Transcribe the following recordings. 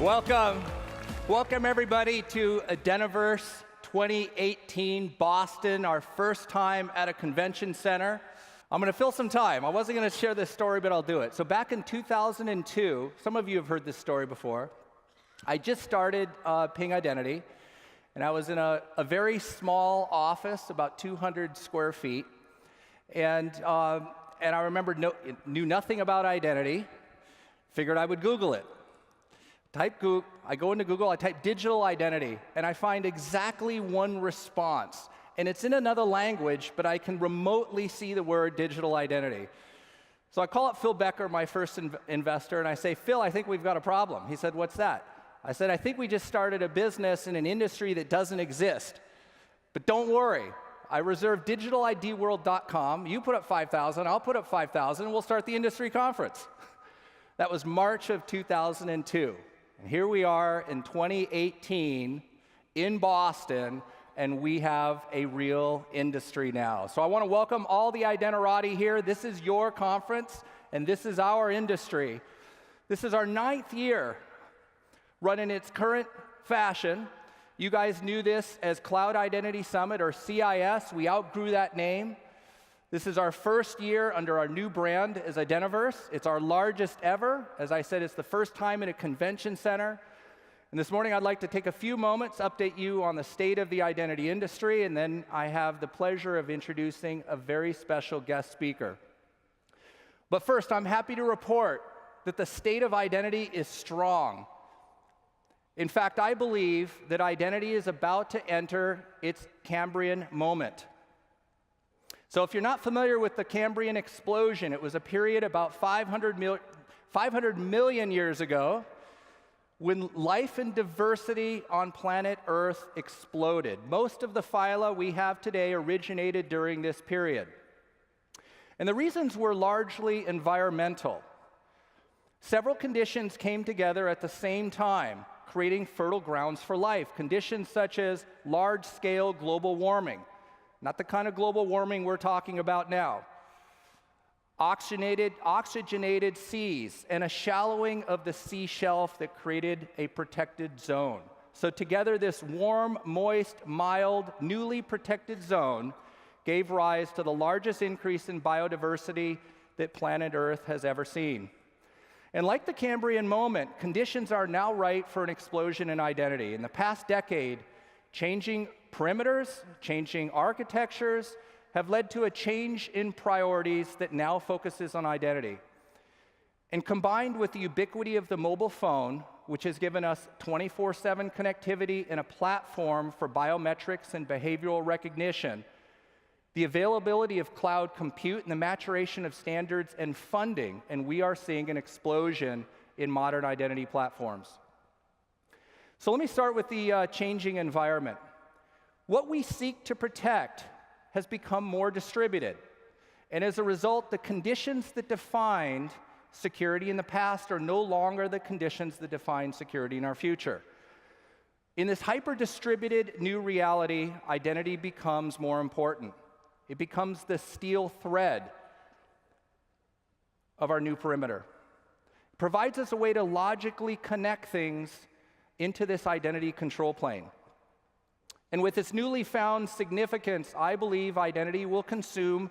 Welcome. Welcome, everybody, to Identiverse 2018 Boston, our first time at a convention center. I'm going to fill some time. I wasn't going to share this story, but I'll do it. So back in 2002, some of you have heard this story before, I just started Ping Identity, and I was in a very small office, about 200 square feet, and I remember knew nothing about identity, figured I would Google it. I go into Google, I type digital identity, and I find exactly one response. And it's in another language, but I can remotely see the word digital identity. So I call up Phil Becker, my first investor, and I say, Phil, I think we've got a problem. He said, what's that? I said, I think we just started a business in an industry that doesn't exist. But don't worry, I reserved digitalidworld.com. You put up 5,000, I'll put up 5,000, and we'll start the industry conference. That was March of 2002. And here we are in 2018 in Boston, and we have a real industry now. So I want to welcome all the Identirati here. This is your conference, and this is our industry. This is our 9th year run in its current fashion. You guys knew this as Cloud Identity Summit, or CIS. We outgrew that name. This is our first year under our new brand as Identiverse. It's our largest ever. As I said, it's the first time in a convention center. And this morning, I'd like to take a few moments, update you on the state of the identity industry, and then I have the pleasure of introducing a very special guest speaker. But first, I'm happy to report that the state of identity is strong. In fact, I believe that identity is about to enter its Cambrian moment. So if you're not familiar with the Cambrian Explosion, it was a period about 500 million years ago when life and diversity on planet Earth exploded. Most of the phyla we have today originated during this period. And the reasons were largely environmental. Several conditions came together at the same time, creating fertile grounds for life. Conditions such as large-scale global warming, not the kind of global warming we're talking about now. Oxygenated seas, and a shallowing of the sea shelf that created a protected zone. So together, this warm, moist, mild, newly protected zone gave rise to the largest increase in biodiversity that planet Earth has ever seen. And like the Cambrian moment, conditions are now right for an explosion in identity. In the past decade, changing perimeters, changing architectures have led to a change in priorities that now focuses on identity. And combined with the ubiquity of the mobile phone, which has given us 24/7 connectivity and a platform for biometrics and behavioral recognition, the availability of cloud compute and the maturation of standards and funding, and we are seeing an explosion in modern identity platforms. So let me start with the changing environment. What we seek to protect has become more distributed. And as a result, the conditions that defined security in the past are no longer the conditions that define security in our future. In this hyper-distributed new reality, identity becomes more important. It becomes the steel thread of our new perimeter. It provides us a way to logically connect things into this identity control plane. And with its newly found significance, I believe identity will consume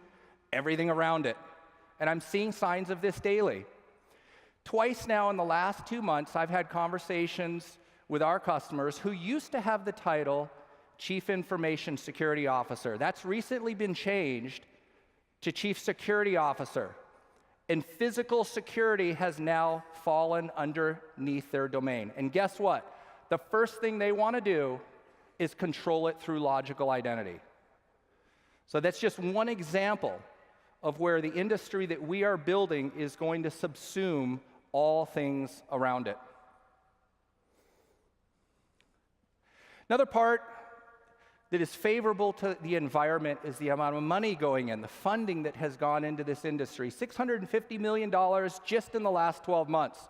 everything around it. And I'm seeing signs of this daily. Twice now in the last 2 months, I've had conversations with our customers who used to have the title Chief Information Security Officer. That's recently been changed to Chief Security Officer. And physical security has now fallen underneath their domain. And guess what? The first thing they want to do is control it through logical identity. So that's just one example of where the industry that we are building is going to subsume all things around it. Another part that is favorable to the environment is the amount of money going in, the funding that has gone into this industry. $650 million just in the last 12 months.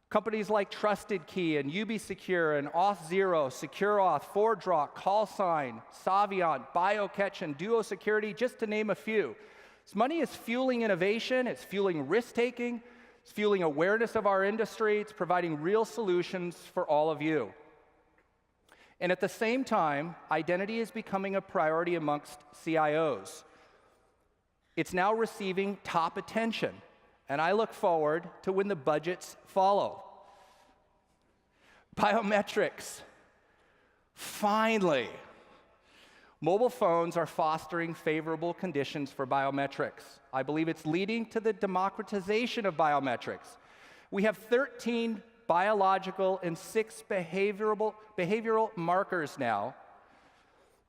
Companies like Trusted Key and UbiSecure and Auth0, SecureAuth, ForgeRock, CallSign, Saviynt, BioCatch, and Duo Security, just to name a few. This money is fueling innovation, it's fueling risk-taking, It's fueling awareness of our industry. It's providing real solutions for all of you. And at the same time, identity is becoming a priority amongst CIOs. It's now receiving top attention, and I look forward to when the budgets follow. Biometrics. Finally. Mobile phones are fostering favorable conditions for biometrics. I believe it's leading to the democratization of biometrics. We have 13 biological and 6 behavioral markers now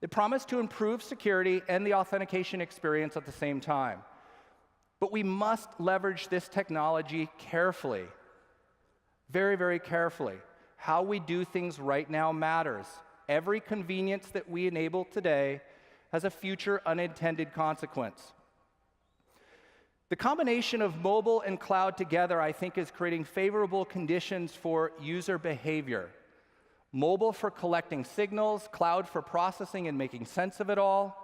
that promise to improve security and the authentication experience at the same time. But we must leverage this technology carefully, very, very carefully. How we do things right now matters. Every convenience that we enable today has a future unintended consequence. The combination of mobile and cloud together, I think, is creating favorable conditions for user behavior. Mobile for collecting signals, cloud for processing and making sense of it all.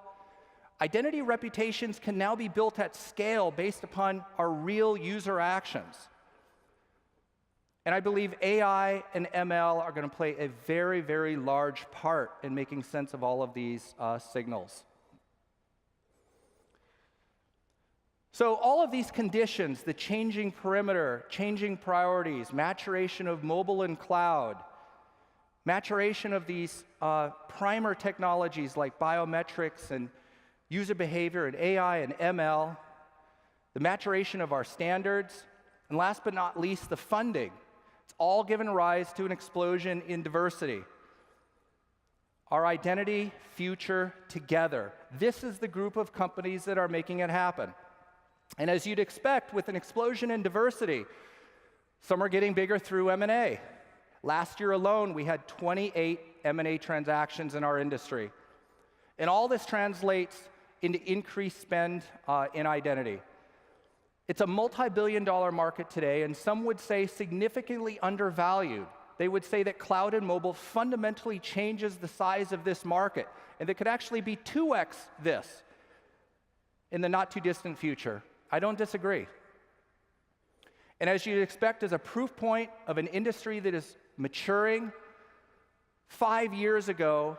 Identity reputations can now be built at scale based upon our real user actions. And I believe AI and ML are going to play a very, very large part in making sense of all of these signals. So all of these conditions, the changing perimeter, changing priorities, maturation of mobile and cloud, maturation of these primer technologies like biometrics and user behavior and AI and ML, the maturation of our standards, and last but not least, the funding. It's all given rise to an explosion in diversity. Our identity future together. This is the group of companies that are making it happen. And as you'd expect, with an explosion in diversity, some are getting bigger through M&A. Last year alone, we had 28 M&A transactions in our industry. And all this translates into increased spend in identity. It's a multi-billion-dollar market today, and some would say significantly undervalued. They would say that cloud and mobile fundamentally changes the size of this market, and that could actually be 2x this in the not-too-distant future. I don't disagree. And as you'd expect, as a proof point of an industry that is maturing, 5 years ago,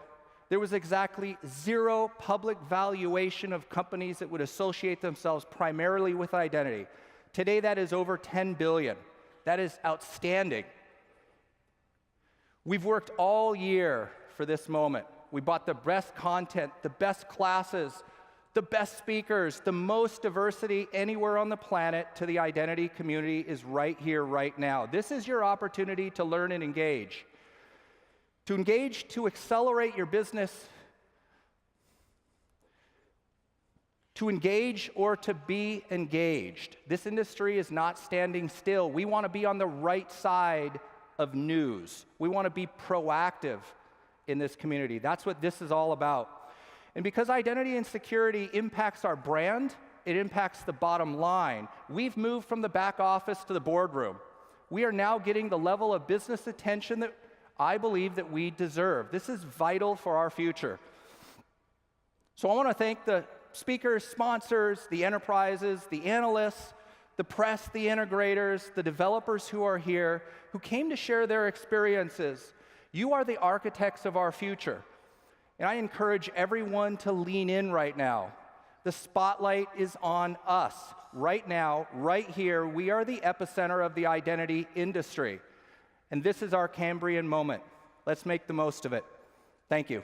there was exactly 0 public valuation of companies that would associate themselves primarily with identity. Today, that is over 10 billion. That is outstanding. We've worked all year for this moment. We bought the best content, the best classes, the best speakers, the most diversity anywhere on the planet to the identity community is right here, right now. This is your opportunity to learn and engage. To engage, to accelerate your business, to engage or to be engaged. This industry is not standing still. We want to be on the right side of news. We want to be proactive in this community. That's what this is all about. And because identity and security impacts our brand, it impacts the bottom line. We've moved from the back office to the boardroom. We are now getting the level of business attention that I believe that we deserve. This is vital for our future. So I want to thank the speakers, sponsors, the enterprises, the analysts, the press, the integrators, the developers who are here, who came to share their experiences. You are the architects of our future. And I encourage everyone to lean in right now. The spotlight is on us. Right now, right here, we are the epicenter of the identity industry. And this is our Cambrian moment. Let's make the most of it. Thank you.